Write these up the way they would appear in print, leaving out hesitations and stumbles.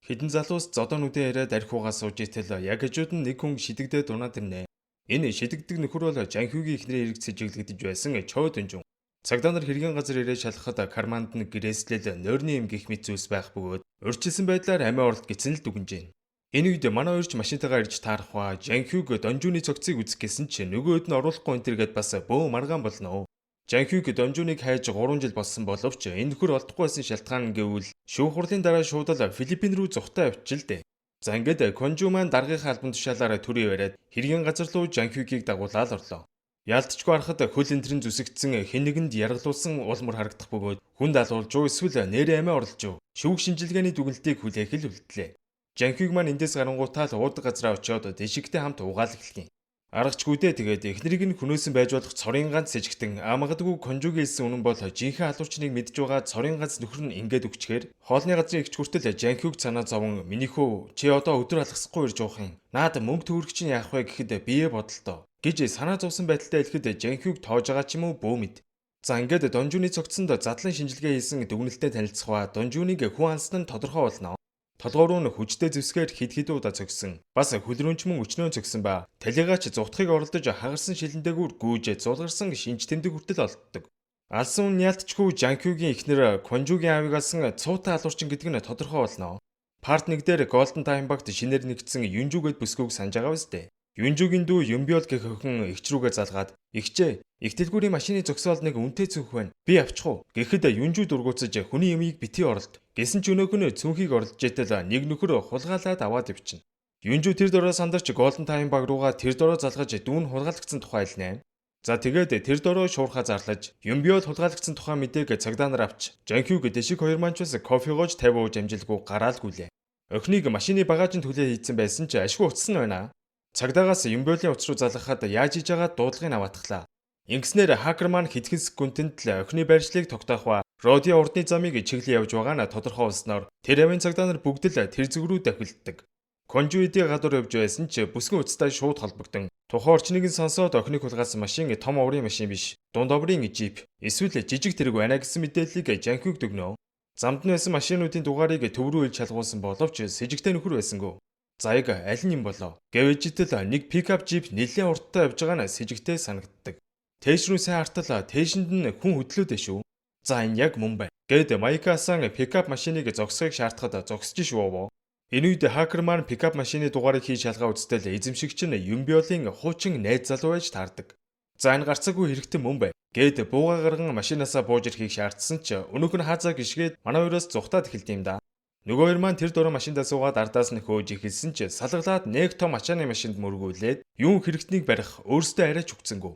Хэдэн залуус зодоонуудын яриад архиугаа сууж итэл яг хажууд нь нэг хүн шидэгдээд унаад ирнэ. Энэ шидэгдэг нөхөр бол Жанхюгийн эхнэрийн эргэж сэжиглэгдэж байсан Чоо Дөнжүн. Цагдаа нар хэргийн газар ирээд шалгахад карманд нь гэрээслэл нойрны юм гих мэт зүйлс байх бөгөөд урьдчилсан байдлаар амиа оролт гисэн л дүгнжээ. Энэ үед манай хоёрч машинтайгаа ирж таарах ба Жанхюг Донжууны цогцыг үзэх гэсэн чинь нөгөөд нь оруулахгүй энэ төргээд бас бөө маргаан болно. Жанхюг Донжууныг хайж 3 жил болсон боловч энэ нөхөр олдохгүй байсан шалтгаан гэвэл шүүх хурлын дараа шууд л Филиппин рүү зүхтаа авчилдэ. За ингээд Конжу маань даргийнхаа албан тушаалаараа төрөө яриад хэргийн газар руу Жанхюгийг дагуулаад орлоо. Яалтчгүй харахад хөл энтрийн зүсэгдсэн хэн нэгэнд яргалуулсан улмар харагдах бөгөөд хүнд алуулж уу эсвэл нэрээ амиа орлож уу шүүх шинжилгээний дүгнэлтийг хүлээх л үлдлээ. Жанхюг маань эндээс гарангуутаа л уудаг газараа очиод дэшигтэй хамт угаал эхэлхин. Аргачгүйдээ тэгээд эхнэрийг нь хүнөөсөн байж болох цорын ганц сэжигтэн магадгүй Конжугийн хэлсэн үнэн бол жинхэнэ халуурчныг мэдж байгаа цорын ганц нөхөр нь ингээд өгчгээр хоолны газрын ихч хүртэл Жанхюг цанаа зовон минийхүү чи одоо өдөр алгасахгүй ирж явах юм. Наад мөнгө төгрөг чинь яах вэ гэхэд бие бодолтой гэж санаа зовсон байдалтай хэлэхэд Жанхюг тоож байгаа ч юм уу бөө мэд. За ингээд Донжууны цогцонд задлан шинжилгээ хийсэн дүгнэлтэд танилцах ба Донжууныг хүн ансан нь тодорхой болно. Толгоор нь хүчтэй зэвсгээр хэд удаа цогсон. Бас хөлрөөнч мөн өчнөө цогсон ба талигаач зугтахыг оролдож хагарсан шилэндэгүүр гүйж зулгарсан шинж тэмдэг хүртэл олддог. Алсан үн яалтчгүй Жанхюгийн эхнэр Конжугийн аавыг алсан цуутай алуурчин гэдэг нь тодорхой болно. Парт 1 дээр Golden Time багт шинээр нэгдсэн Юнжугэд бүсгүйг санаж байгаа биз дээ. Юнжугийн дүү Юмбиол гэх охин эгч рүүгээ залгаад "Игчээ, их дэлгүүрийн машины зогсоол нэг үнэтэй цүнх байна. Би авчих уу?" Гэхэд Юнжу дургуутсаж хүний юмыг битгий оролт. Гэсэн ч өнөөх нь цүнхийг орлож итэл нэг нөхөр хулгаалаад аваад ивчин. Юнжу тэр дороо сандарч Golden Time баг руугаа тэр дороо залгаж дүүн хулгаалагдсан тухай хэлнэ. За тэгээд тэр дороо шуурхаа зарлаж Юмбиол хулгаалагдсан тухай мэдээг цагдаа нар авч Жанхюг дэшиг хоёр манчус кофе гоож 50 ууж амжилгүй гараалгүйлээ. Охиныг машины багажинд хүлээ хийцэн байсан ч ашгүй утсан байна. Цагдаагаас Юмбиолын утас руу залгахад яаж хийж байгаа дуудлагыг аваатглаа. Ингэснээр хакер маань хэдхэн секундэд л охины байршлыг тогтоох ба Родио урдны замыг чиглэн явж байгаа нь тодорхой болсноор тэр авийн цагдаа нар бүгд л тэр зүг рүү давхилддаг. Конжуидийн гадуур явж байсан ч бүсгэн утастай шууд холбогдсон. Тухайн орчныг нь сонсоод охиныг хулгайлсан машин том оврын машин биш, дунд оврын жип, эсвэл жижиг тэрэг байна гэсэн мэдээллийг Жанхюг дөгнөө. Замд нь байсан машинуудын дугаарыг төв рүү илж шалгуулсан боловч сэжигтэй нөхөр байсангүй. Заяг аль нь юм болоо. Гэвэжтэл нэг пикап жип нэлээд урттай явж байгаа нь сэжигтэй санагддаг. Тээш рүү сайн хартал тээшинд нь хүн хөдлөөдөө шүү. За энэ яг мөн бай. Гэд Майкасан пикап машиныг зогсохыг шаардахад зогсож шүүвөө. Энэ үед хакер маань пикап машины дугаарыг хийж шалгаа үзтэл эзэмшигч нь Юмбиолын хуучин найз залуу байж таардаг. За энэ гарцаагүй хэрэгтэй мөн бай. Гэд бууга гарган машинаасаа бууж ирэхийг шаардсан ч өнөөх нь хаазаа гიშгээд манай хоёроос зүхтаад эхэлд юм да. Нөгөө хоёр маань тэр дөрөв машиндаа суугаад ардаас нь хөөж ихэлсэн ч салгалаад нэг том ачааны машинд мөргүүлээд юун хэрэгтнийг барих өөрсдөө арайч үгцэнгүү.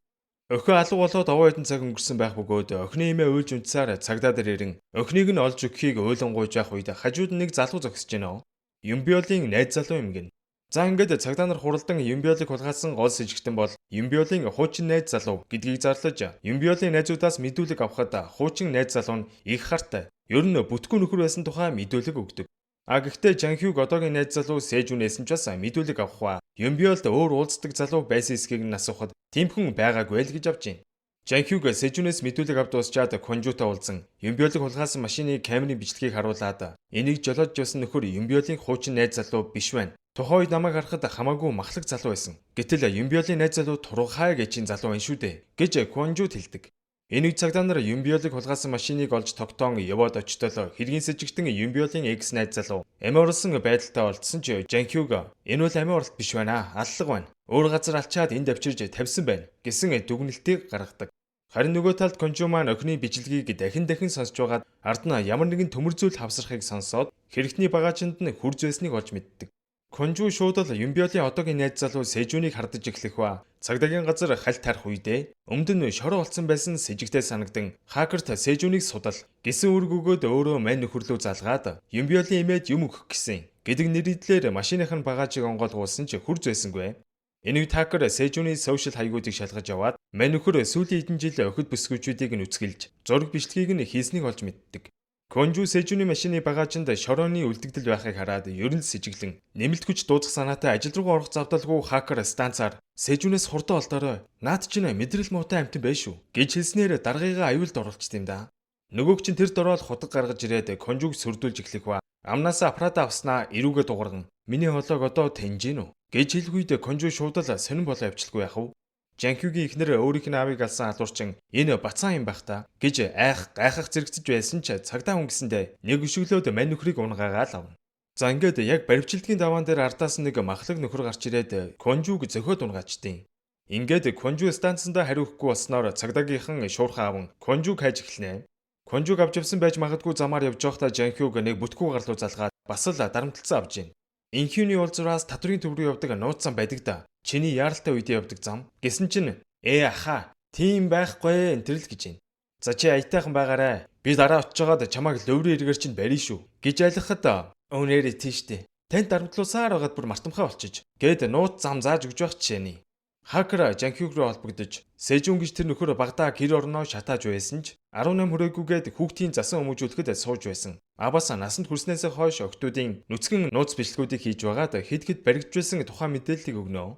Охин алга болоод овоо хэдэн цаг өнгөрсөн байх бөгөөд охины эмээ уйлж унтсаар цагдаа дээр ирэн охиныг нь олж өгөхийг ойлонгуйж явах үед хажууд нь нэг залуу зогсож байна. Юмбиолын найз залуу юм гин. За ингээд цагдаа нар хуралдан Юмбиолыг хулгайлсан гол сэжигтэн бол Юмбиолын хуучин найз залуу гэдгийг зарлаж Юмбиолын найзуудаас мэдүүлэг авахад хуучин найз залуу нь их хартай. Ер нь бүтггүй нөхөр байсан тухай мэдүүлэг өгдөг. Гэхдээ Жанхюг одоогийн найз залуу Сэжүнээс нь ч бас мэдүүлэг авах ба Юмбиолд өөр уулздаг залуу байсан эсхийг нь асуухад тэмхэн байгаагүй л гэж авч байна. Жанхюг Сэжүнээс мэдүүлэг авд дуусчаад Конжутай уулзан Юмбиолыг хулгайлсан машины камерын бичлэгийг харуулад энийг жолоодж явсан нөхөр Юмбиолын хуучин найз залуу биш байна. Тухайн үед намайг харахад хамаагүй махлаг залуу байсан. Гэтэл Юмбиолын найз залуу Тургахай гэжийн залуу байна шүү дээ гэж Конжуд хэлдэг. Энэ үед цагдаа нар Юмбиолыг хулгайлсан машиныг олж тогтоон яваад очтол хэргийн сэжигтэн Юмбиолын экс найз залуу амиа орлсон байдалтай олдсон ч Жанхюг энэ бол амиа орлт биш байна, аллаг байна. Өөр газар алчаад энд авчирж тавьсан байна гэсэн дүгнэлтийг гаргадаг. Харин нөгөө талд Конжу маань охины бичлэгийг дахин сонсож байгаад ард нь ямар нэгэн төмөр зүйл хавсрахыг сонсоод хэрэгтний багажинд нь хурж байсныг олж мэддэг. Конжу шууд л Юмбиолын одоогийн найз залуу Сэжүнийг хардаж эхлэх ба цагдаагийн газар хальт тарах үедээ өмд нь шороо болсон байсан сэжигтэй санагдан хакерт Сэжүнийг судал гэсэн үүрэг өгөөд өөрөө мань нөхөрлөө залгаад Юмбиолын эмээд юм өгөх гэсэн гэдэг нэрийдлэр машиных нь багажийг онгойлгуулсан ч хурж байсангүй. Энэ үед хакер Сэжүний сошиал хаягуудыг шалгаж аваад мань нөхөр сүүлийн хэдэн жил охид бүсгүйчүүдийг нь үцгэлж зураг бичлэгийг нь хийснийг олж мэддэг. Конжу Сэжүний машины багажинд шорооны үлдэгдэл байхыг хараад ер нь сэжиглэн нэмэлт хүч дуудах санаатай ажил руу орох завдалгүй хакер станцаар Сэжүнээс хурдан олдоорой. Наад чинь мэдрэл муутай амтан байж шүү гэж хэлснээр даргыгаа аюулд оруулчихсан юм да. Нөгөөг чинь тэр дөрөөл худаг гаргаж ирээд Конжуг сөрдүүлж эхлэх ба амнасаа аппарата авснаа эрүүгээ дугарган миний хоолойг одоо таньж гин үү гэж хэлэх үед Конжу шууд л сонирн болоо явчихлгүй яах вэ? Жанхюгийн ихнэр өөрийнх нь аавыг алсан алуурчин энэ бацаан юм байх та гэж гайхах зэрэгцэж байсан ч цагдаа хүн гэсэндээ нэг өшөглөөд мань нөхрийг унгаагаад авна. За ингээд яг баримтчилдгийн даваан дээр ардаас нэг махлаг нөхөр гарч ирээд Конжуг зөхиод унгаачдیں۔ Ингээд Конжу станцсандаа хариухгүй болсноор цагдаагийнхан шуурхаа аван Конжуг хайж эхэлнэ. Конжуг авч явсан байж магадгүй замаар явж байхдаа Жанхюг нэг бүтгүү гарлуу залгаад бас л дарамтлцсан авж гин. Инхюний уулзраас татврын төв рүү явдаг нууцсан байдаг да. Чиний яаралтай үедээ явдаг зам. Гэсэн чинь аха тийм байхгүй энэ төрөл гэж байна. За чи аятайхан байгаарай. Би дараа очиж байгаад чамайг лөврийн эргээр чинь барина шүү гэж айлхахад өөнөр тийштэй. Танд дарамтлуусаар байгаад бүр мартамхай болчих. Гээд нууц зам зааж өгч байх жишээний. Хакер Жанхюг руу холбогдож Сэжүн гэж тэр нөхөр Багдаа гэр орноо шатааж байсан ч 18 хүрээлгүйгээд хүүхдийн засан өмгөжүүлэхэд сууж байсан. Абаас насанд хүрснээс хойш охтуудын нүцгэн нууц бичлэгүүдийг хийж байгаад хэд хэд баригдчихсан тухайн мэдээллийг өгнө.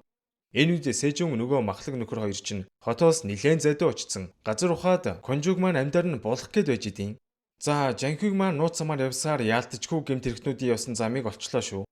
Энэ үед Сэжүн нөгөө махлаг нөхөр хоёр чинь хотоос нилээн зайдуу очсон. Газар ухаад Конжуг маань амьдаар нь болох гээд байж идэв. За Жанхюг маань нууц замаар явсаар яалтчгүй гэмт хэрэгтнүүдийн явсан замыг олчлоо шүү.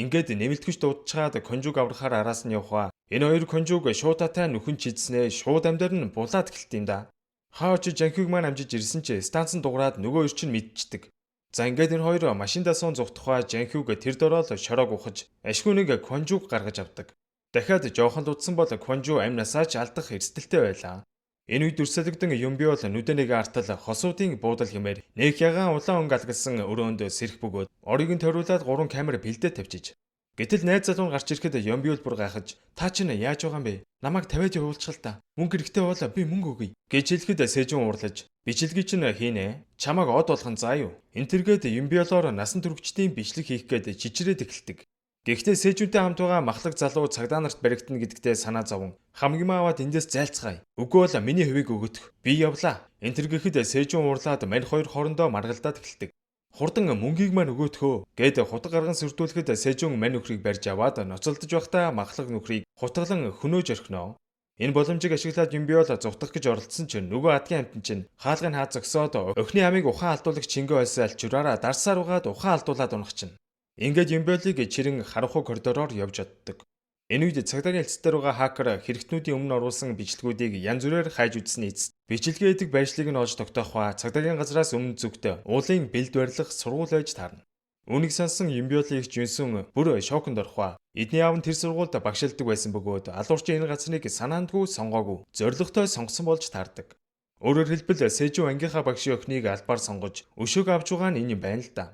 Ингээд нэмэлтгэж дуудчихад Конжуг аврахаар араас нь явхаа. Энэ хоёр Конжуг шуудаатай нүхэн чидснээ шууд амьдаар нь булаад эхэлт юм да. Хаач Жанхюг маань амжиж ирсэн чи станцын дуграад нөгөө хоёр чинь мэдчихдэг. За ингээд энэ хоёр машиндаа суун зүгтхаа Жанхюг тэр дөрөөл шороог ухаж ашгүй нэг Конжуг гаргаж авдаг. Дахиад жоохон лудсан бол Конжу амнасаа ч алдах эрсдэлтэй байлаа. Энэ үед дүрсэлэгдэн Юмби бол нүдэнийгээ артал хосуудын буудал хэмээр нэг ягаан улаан өнгө алгасан өрөөнд сэрх бөгөөд орыг нь тойруулаад 3 камер бэлдээ тавьчих. Гэтэл найз залуу гарч ирэхэд Юмби бол бүр гайхаж та чинь яаж байгаа юм бэ? Намайг тавиад явуулчихал та. Мөнгө хэрэгтэй бол би мөнгө өгье гэж хэлэхэд Сэжүн уурлаж бичлэгийг чинь хийнэ. Чамайг од болгон заа юу. Энэ тэргээд Юмбиолоор насан туршидтын бичлэг хийх гээд чичрээд эхэлдэг. Гэхдээ Сэжүнтэй хамт байгаа махлаг залуу цагдаа нарт баригдана гэдэгтээ санаа зовон хамгийн аваад эндээс зайлцгаая. Үгүй бол миний хувийг өгөх. Би явлаа. Энэ төр гэхэд Сэжүн уурлаад мань хоёр хоорондоо маргалдаад эхэлдэг. Хурдан мөнгийг маань өгөөтхөө гээд хутаг гарган сөрдүүлэхэд Сэжүн мань нөхрийг барьж аваад ноцолдож байхдаа махлаг нөхрийг хутгалан хөнөөж орхино. Энэ боломжийг ашиглаад Юмбиол зугтах гэж оролдсон чинь нөгөө адгийн амтэн чинь хаалгыг хаа зогсоод охины амийг ухаан алдуулагч Чингэ ойсоо алчураараа дарсаар угаад ухаан алдуулаад унах чинь. Ингээд Юмбиолыг чирэн харанхуй коридороор явж оддог. Энэ үед цагдаагийн хэлцээр байгаа хакер хэрэгтнүүдийн өмнө оруулсан бичлэгүүдийг янз бүрээр хайж үзсний эцэст бичлэгээ эдэг байршлыг нь олж тогтоох ба цагдаагийн газраас өмнө зүгт уулын бэлд барилах сургууль байж таарна. Үүнийг сонсон Юмбиолын их жинсэн бүр шоконд орох ба эдний аав нь тэр сургуульд багшилдаг байсан бөгөөд алуурчин энэ газрыг санаандгүй сонгоогүй зоригтой сонгосон болж таардаг. Өөрөөр хэлбэл Сэжүн ангийнхаа багшийн охиныг албаар сонгож өшөөг авч байгаа нь энэ юм байна л да.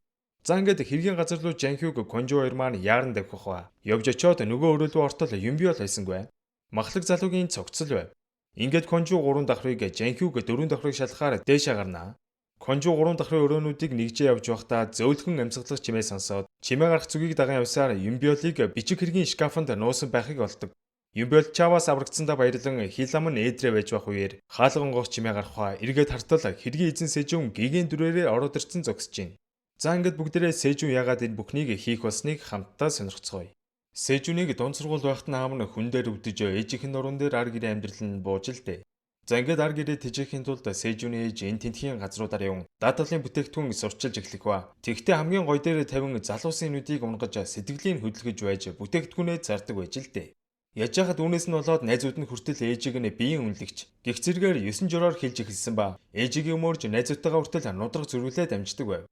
За ингээд хэргийн газар руу Жанхюг Конжу хоёр маань яаран давхих ба явж очиод нөгөө өрөөлөө ортол Юмбиол байсангүй. Махлаг залуугийн цогцол байв. Ингээд Конжу 3 давхрыг Жанхюг 4 давхрыг шалгахаар дээшээ гарнаа. Конжу 3 давхрын өрөөнүүдийг нэгжээ явж байхдаа зөөлхөн амьсгалах чимээ сонсоод чимээ гарах зүгийг даган явсаар Юмбиолыг бичиг хэргийн шкафанд нуусан байхыг олдог. Юмбиол чаваас аврагдсандаа баярлан хилам нь ээдрээ байж байх үеэр хаалгангох чимээ гарахаа эргээд хартал хэргийн эзэн Сэжүн гигийн дүрээрээ ороод ирсэн зогсож байна. За ингээд бүгдээрээ Сэжүн яагаад энэ бүхнийг хийх болсныг хамтдаа сонирхцгоё. Сэжүнийг дунд сургууль байхад нь аав нь хүн дээр өвдөж ээжийнхэн нуруунд дээр ар гэрээ амьдрал нь бууж л дээ. За ингээд ар гэрээ тэжээхийн тулд Сэжүний ээж энэ тентхийн газруудаар явсан даатгалын бүтээгдэхүүн сурчилж эхлэх ба тэгтээ хамгийн гой дээр тавин залуусын нүдийг унгаж сэтгэлийн хөдөлгөж байж бүтээгдэхүүнээ зардаг байж л дээ. Яаж яхад үүнээс нь болоод найзууд нь хүртэл ээжийг нь биеийн үнэлэгч гих зэрэгээр 9 журоор хэлж эхэлсэн ба ээжийг өмөрж найзуудтайгаа хүртэл нудраг зөрүүлээд амждаг байв.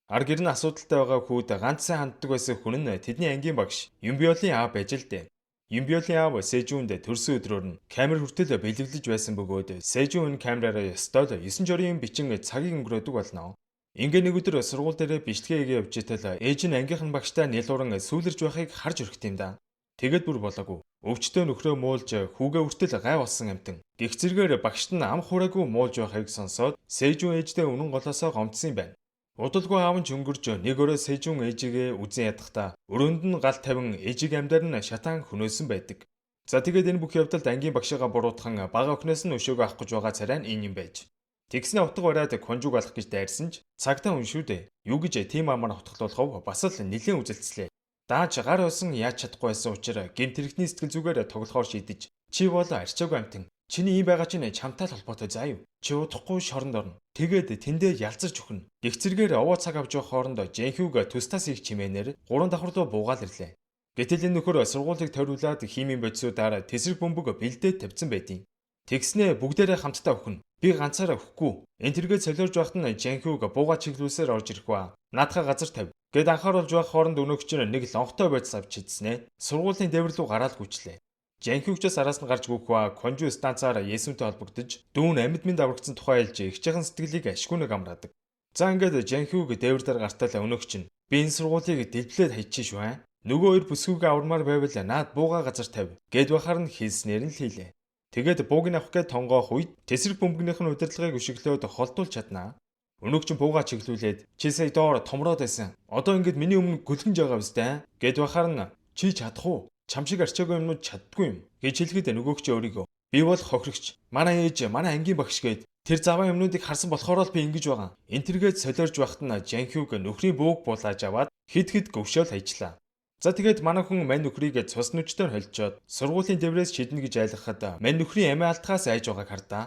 Ар гэр нь асуудалтай байгаа хүүд ганц сайн ханддаг байсан хүн нь тэдний ангийн багш Юмбиолын аав байж л дээ. Юмбиолын аав Сэжүнд төрсөн өдрөөр нь камер хүртэл бэлэглэж байсан бөгөөд Сэжүн энэ камераараа ёстой 9 журийн бичин цагийг өнгөрөөдөг болно. Ингээ нэг өдөр сургууль дээр бичлэгээ хийгээ явж итэл ээж нь ангийнхан багштай нялууран сүүлэрж байхыг харж өрхт юм да. Тэгэд бүр болоогүй. Өвчтөө нөхрөө муулж хүүгээ хүртэл гай болсон амтэн. Гэх зэргээр багшд нь ам хураагүй муулж байхыг сонсоод Сэжүн ээждээ үнэн голоосоо гомдсон юм байна. Удалгүй аав нь өнгөрж нэг өрөө Сэжүн ээжигээ үзэн ядахта өрөөнд нь гал тавин ээжиг амьдаар нь шатаан хөнөөсөн байдаг. За тэгээд энэ бүх явдалд ангийн багшигаа буруутхан бага охноос нь өшөөгөө авах гэж байгаа царай нь энэ юм байж. Тэгснэ утга бариад Конжуг алах гэж дайрсан ч цагдаа хүн шүү дээ. Юу гэж тим амар хутгалуулах бас л нэлийн үзэлцлээ. Дааж гар усан яаж чадахгүй байсан учраас гэмт хэрэгтний сэтгэл зүгээр тоглохоор шийдэж чи бол арчаагүй амтэн Чиний ийм байгаа чинь чамтай л холбоотой заа юу? Чи удахгүй шоронд орно. Тэгээд тэндээ ялцарч өхнө. Гэх зэргээр овоо цаг авч явах хоорондоо Жанхюг тустаас их чимээнээр 3 давхар руу буугаал ирлээ. Гэтэл энэ нөхөр сургуулийг тойруулаад химийн бодисуудаар тесрэг бөмбөг бэлдээд тавьсан байдیں۔ Тэгснээ бүгдээрээ хамтдаа өхнө. Би ганцаараа өхгүй. Энд тэргээ солиорж байхад нь Жанхюг буугаа чиглүүлсээр орж ирэх ба. Наадхаа газар тавь. Гэт анхааруулж байх хооронд өнөөгч нь нэг лонхтой бодис авч идснэ. Сургуулийн дээвэр рүү гараад гүйчлээ. Жанхюгчаас араас нь гарч гүөх ба Конжу станцаараа Есүнтэй холбогдож дүүн амьд минь даврагдсан тухай хэлж ихчийн сэтгэлийг ашгүйнэг амраадаг. За ингээд Жанхюг дээвэр дээр гартаал өнөөгч нь би энэ сургуулийг дэлбэлээд хайчих шүү аа. Нөгөө хоёр бүсгүйгээ авармаар байвал наад бууга газар тавь. Гэд бахаар нь хийснээр нь л хийлээ. Тэгээд бууг нь авах гээд тонгоох үед тесрэг бөмбөгнийх нь удирдлагыг өшөглөөд холдуулж чаднаа. Өнөөгч нь бууга чиглүүлээд чи сая доор томроод байсан. Одоо ингээд миний өмнө гөлгөнж байгаа биз дээ. Гэд бахаар нь чи чадах уу? Чам шиг арчаагүй юмнууд чаддгүй юм гэж хэлэхэд нөгөөгч өөрийгөө би бол хохирогч манай ээж манай ангийн багш гээд тэр заваа юмнуудыг харсан болохоор л би ингэж байгаа. Энтергээд солиорж байхад нь Жанхюг нөхрийн бууг булааж аваад хид хид гөвшөөл хайчлаа. За тэгээд манай хүн мань нөхрийг цус нүчтээр холжоод сургуулийн дэврээс шиднэ гэж айлгахад мань нөхрийн амиа алтгаас айж байгааг хардаа.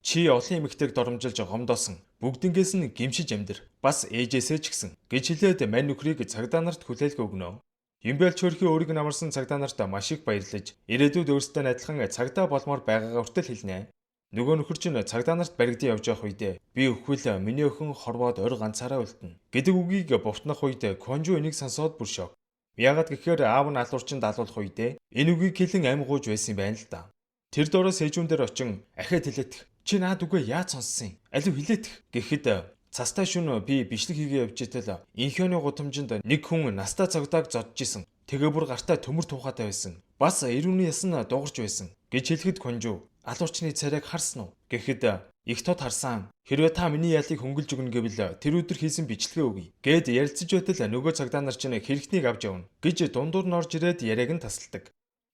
Чи олон эмэгтэйг доромжилж гомдоосон. Бүгднгээс нь гимшиж амьдэр. Бас ээжээсээ ч гисэн гэж хэлээд мань нөхрийг цагдаа нарт хүлээлгэ өгнө. Юмбэл чөрхи өөрийг намарсан цагдаа нарт маш их баярлаж ирээдүйд өөрсдөө адилхан цагдаа болмоор байгаагаа хүртэл хэлнэ. Нөгөө нөхөр чинь цагдаа нарт баригдсан явж явах үедээ би өвхвөл миний өхөн хорвоод орь ганцаараа үлдэнэ гэдэг үгийг бовтнох үед Конжу энийг сонсоод бүр шок. Яагаад гэхээр аав нь алуурчинд алуулах үедээ энэ үгийг хэлэн амь гууж байсан юм байна л да. Тэр доороос ээжүүн дээр очин ахиад хэлээтх. Чи наад үгээ яаж сонссон юм? Алив хэлээтх гэхэд цастай шөнө би бичлэг хийгээ явж итэл инхионы гудамжинд нэг хүн настаа цогдааг зодж исэн. Тэгээ бүр гартаа төмөр тухаатай байсан. Бас эрүүний ясан дуурч байсан гэж хэлэхэд Конжу алуурчны царайг харсан уу гэхэд их тод харсан. Хэрвээ та миний ялыг хөнгөлж өгнө гэвэл тэр өдөр хийсэн бичлэгээ өгье. Гэд ярилцаж байтал нөгөө цагдаа нар чинь хэрэгтнийг авч явна гэж дундуур нь орж ирээд яриаг нь тасалдаг.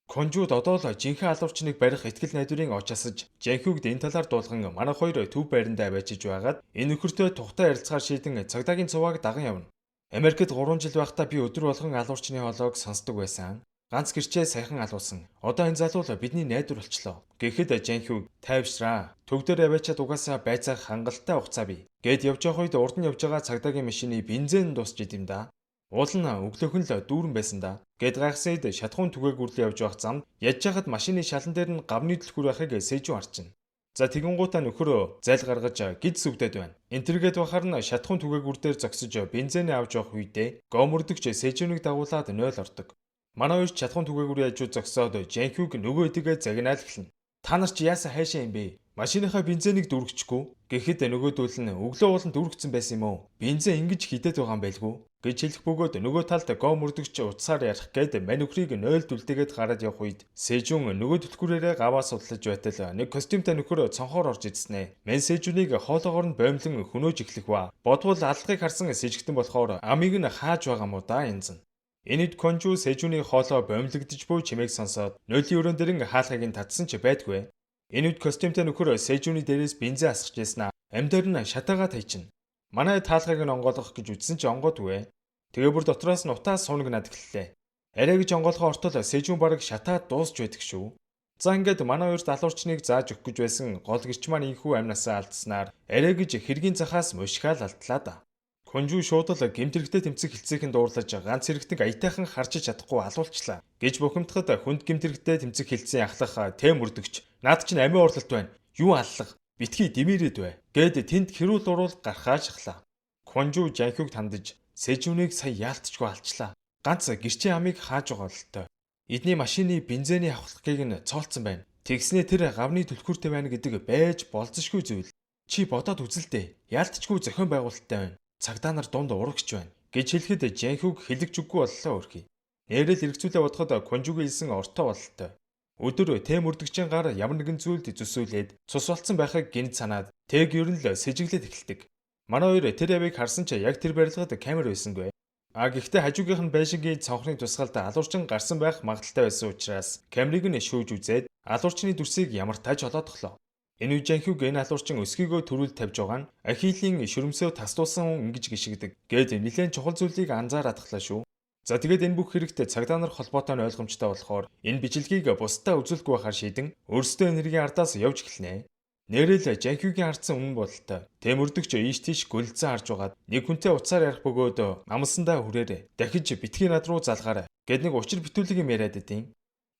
Конжууд одоо л жинхэнэ алуурчныг барих ихтгэл найдварыг очаасаж Жанхюгд энэ талаар дуулган манайх хоёр төв байрандаа байжиж байгаад энэ нөхөртөө тухтай ярилцахаар шийдэн цагдаагийн цуваг даган явна. Америкт 3 жил байхдаа би өдөр болгон алуурчны хоолойг сонсдог байсан. Ганц гэрчээ саяхан алуусан. Одоо энэ залуу бидний найдвар болчлоо. Гэхэд Жанхюг тайвшраа. Төвдөр аваачаад угаасаа байцаах хангалттай хугацаа бий. Гэд явж явах үед урд нь явж байгаа цагдаагийн машины бензин дуусч идэм да. Уул нь өглөөхөн л дүүрэн байсан да. Гэд гайхсаад шатхуун түгээг үрлээ явж явах замд яж хахад машины шалан дээр нь гавны түлхүүр байхыг сэжүү харчихна. За тэгэнгуутаа нөхөрөө зайл гаргаж гид сүвдэд байна. Энтергээд бахаар нь шатхуун түгээг үр дээр зогсож бензинээ авч явах үедээ гомөрдөгч сэжүүнийг дагуулад 0 ордог. Манай хоёр шатхуун түгээгүүрийн хажууд зогсоод Жанхюг нөгөө хэдийгээ загнаал эхэлнэ. Та нар ч яасан хайшаа юм бэ? Машиныхаа бензинийг дүүргэчихгүй. Гэхэд нөгөөдөл нь өглөө ууланд дүүргэсэн байсан юм уу? Бензин ингэж хідэд байгаа юм байлгүй гэж хэлэх бөгөөд нөгөө талд гомөрдөгч утсаар ярих гээд мань нөхрийг 0 дүлдээгээд гараад явах үед Сэжүүн нөгөө түлхүүрээрээ гаваа судлаж байтал нэг костюмтай нөхөр цонхоор орж ирснэ. Мань Сэжүүнийг хоолоогоор нь боомлон хөнөөж эхлэх ба бодвол аллагыг харсан сэжигтэн болохоор амийг нь хааж байгаа мó да янзэн. Энэд Конжу Сэжүүний хоолоо бомлогдож буй чимээг сонсоод нойлын өрөөнд дэрэн хаалхайг нь татсан ч байдгүй. Энэд костюмтай нөхөр Сэжүүний дээрээс бензин асгаж яснаа амьдаар нь шатаагаа тайчин. Манай таалхайг нь онгоолгох гэж үтсэн ч онгоодгүй. Тэгээ бүр дотроос нь утаас суунаг над эхэллээ. Арай гэж онгоолгоо ортол Сэжүүн бараг шатаад дуусч байдаг шүү. За ингээд манай хоёрт алуурчныг зааж өгөх гэж байсан гол гэрч маань инхүү амнасаа алдснаар арай гэж хэргийн захаас мушгаал алдлаа да. Конжу шууд л гэмтэрэгтэй тэмцэх хэлцээхэн дуурлаж ганц хэрэгтэг аятайхан харж чадахгүй алуулчлаа. Гэж бухимдахад хүнд гэмтэрэгтэй тэмцэх хэлцээ ахлах тэм өрдөгч. Наад чинь амиа урлалт байна. Юу аллах? Битгий димээрэд бай. Гэд тэнд хэрүүл уруул гархаа шахлаа. Конжу Жанхюг тандаж Сэжүүнийг сая яалтчгүй алчлаа. Ганц гэрчийн амийг хааж байгаа л тоо. Эдний машины бензиний авахлахыг нь цоолцсон байна. Тэгснээ тэр гавны түлхүүртэй байна гэдэг байж болцсошгүй зүйл. Чи бодоод үзэлдэ. Яалтчгүй зохион байгуулалттай байна. Цагдаа нар дунд урагч байна гэж хэлэхэд Жанхюг хэлэгч үгүй боллоо өрхий. Нэрэл эргцүүлээ бодоход Конжугийн хэлсэн ортой бололтой. Өдөр тэм өрдөгчийн гар ямар нэгэн зүйлд зүсүүлээд цус болцсон байхыг гинт санаад тэг ер нь л сэжиглээд эхэлдэг. Манай хоёр тэр явыг харсан ч яг тэр барилгад камер байсангүй. Гэхдээ хажуугийнх нь байшингийн цонхны тусгаалд алуурчин гарсан байх магадaltaй байсан учраас камерыг нь шүүж үзээд алуурчны дүрсийг ямар тааж олоодглоо. Энэ үе Жанхюг энэ алуурчин өсгийгөө төрүүл тавьж байгаа нь Ахилийн шүрмсөө тасдуулсан хүн ингэж гიშгдэг. Гэд нэлээд чухал зүйлийг анзаараад тахлаа шүү. За тэгээд энэ бүх хэрэгтээ цагдаа нар холбоотой нь ойлгомжтой болохоор энэ бичлэгийг бусдаа үзүүлэхгүй байхаар шийдэн өөрсдөө энергийн ардаас явж эхэлнэ. Нэрэл Жанхюгийн хардсан үнэн бололтой. Тэмүрдэгч ийш тийш гүлцэн харж байгаад нэг хүнтэй уцаар ярих бөгөөд амсандаа хүрээрээ дахиж битгий над руу залгаарай гэд нэг учир битүүлэг юм яриад идэв.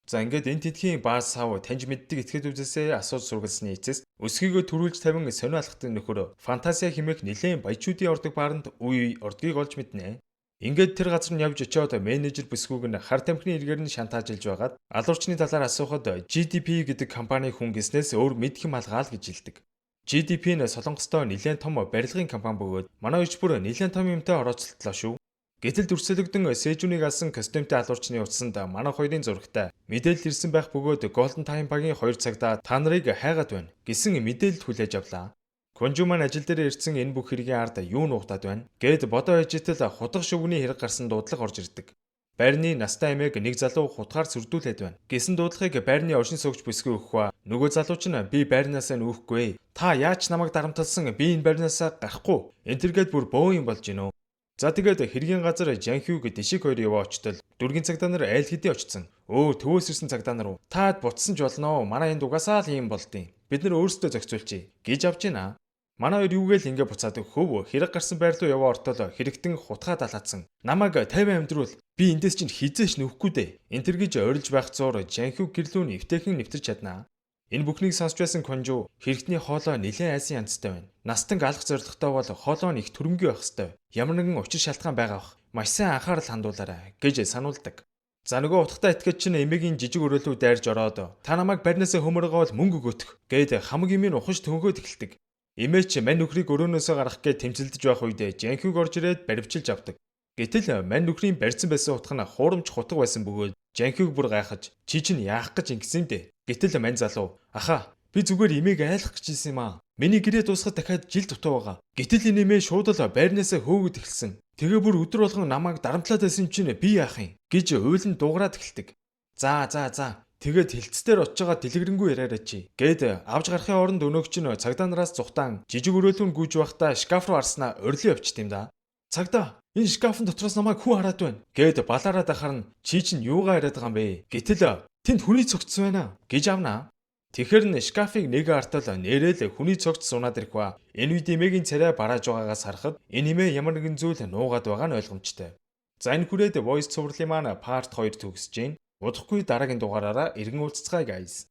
За ингээд энэ тэдхийн баас сав таньж мэддэг этгээд үзээсээ асууж сургалсны эцэс өсгийгөө төрүүлж тавин сонио алхахтын нөхөр фантазиа хэмээх нэлээд баячуудын ордог бааранд үе ордгийг олж мэднэ. Ингээд тэр газар нь явж очиод менежер бүсгүйг нь хар тамхины эргээр нь шантаажилж байгаад алуурчны талаар асуухад GDP гэдэг компани хүн гиснээс өөр мэдх юм алгаал гэж хэлдэг. GDP нь Солонгостой нэлээд том барилгын компани бөгөөд манай өвч бүр нэлээд том юмтай орооцолтлоо шүү. Гэтэл дүрсэлэгдэн Сэжүнийг алсан костюмтэй алуурчны утсанд манай хоёрын зурагтай мэдээлэл ирсэн байх бөгөөд Golden Time багийн 2 цагта та нарыг хайгаад байна гэсэн мэдээлэл хүлээж авлаа. Конжу маань ажил дээр ирсэн энэ бүх хэргийн ард юу нуугдаад байна гэд бодоо хажитал хутга шүгний хэрэг гарсан дуудлага орж ирдэг. Байрны настай эмээг нэг залуу хутгаар сүрдүүлээд байна гэсэн дуудлагыг байрны оршин суугч бүсгүй өгөх ба нөгөө залуу ч нь би байрнаас нь үүхгүй. Та яаж намайг дарамтлсан би энэ байрнаас гарахгүй. Энтергээд бүр бөө юм болж гинөө. За тэгээд хэргийн газар Жанхюг Дишиг хоёр яваа очтол дөргийн цагдаа нар айл хэдий очсон. Төвөөс ирсэн цагдаа нар таад буцсан ч болно. Манай энд угаасаа л юм болдیں۔ Бид нар өөрсдөө зохицуулчих гэж авч гинэ. Манай хоёр юугээл ингэ буцаад хөв хэрэг гарсан байр руу яваа ортол хэрэгтэн хутгаа далаацсан. Намайг 50 амьдруул би эндээс чинь хизээш нөхгүй дээ. Энтэр гэж ойрлж байх зуур Жанхюг гэрлүүн эвтэйхэн нэвтэрч чаднаа. Энэ бүхнийг сонсч байсан Конжу хэрэгтний хоолой нэлээд айсан янзтай байна. Настан алах зорилготой бол хоолой нь их төрөмгүй байх ёстой. Ямар нэгэн учир шалтгаан байгаа бах. Маш сайн анхаарал хандуулаарай гэж сануулдаг. За нөгөө утгатай итгэж чинь эмээгийн жижиг өрөөлөө дайрж ороод та намайг барьнасаа хөмөргөөл мөнгө өгөх гэд хамаг юмыг ухаж төнгөөд эхэлдэг. Эмээч мань нөхрийг өрөөнөөсөө гаргах гэж тэмцэлдэж байх үед Жанхюг орж ирээд баривчилж авдаг. Гэтэл мань нөхрийн барьсан байсан утга нь хуурамч хутга байсан бөгөөд Жанхюг бүр гайхаж чи чинь яах гэж ингэсэн дээ. Гэтэл мань залуу аха би зүгээр эмээг айлах гэж ийсэн юм аа. Миний гэрээ дуусахад дахиад жил дутуу байгаа. Гэтэл энэ эмээ шууд л байрнасаа хөөгд эхэлсэн. Тэгээ бүр өдөр болгон намайг дарамтлаад байсан чинь би яах юм гэж уйлан дуугараад эхэлдэг. За. Тэгээд хилцээр очиж байгаа дэлгэрэнгүй яриараа чи. Гэд авж гарахын оронд өнөөгч нь цагдаа нараас зүхтаан жижиг өрөөлөн гүйж байхдаа шкаф руу арснаа орилоо явчихт юм да. Цагдаа энэ шкафын дотроос намайг хүн хараад байна. Гэд балаараа дахарна чи чинь юугаа яриад байгаа юм бэ? Гэтэл тэнд хүний цогцсон байна гэж авнаа. Тэгэхэр нь шкафыг нэг артал нэрэл хүний цогц сунаад ирэх ба энэ үед эмээгийн царай барааж байгаагаас харахад энэ эмээ ямар нэгэн зүйл нуугаад байгаа нь ойлгомжтой. За энэ хүрээд voice цувралын маань part 2 төгсөж байна. Удахгүй дараагийн дугаараараа иргэн уулзцгаая guys.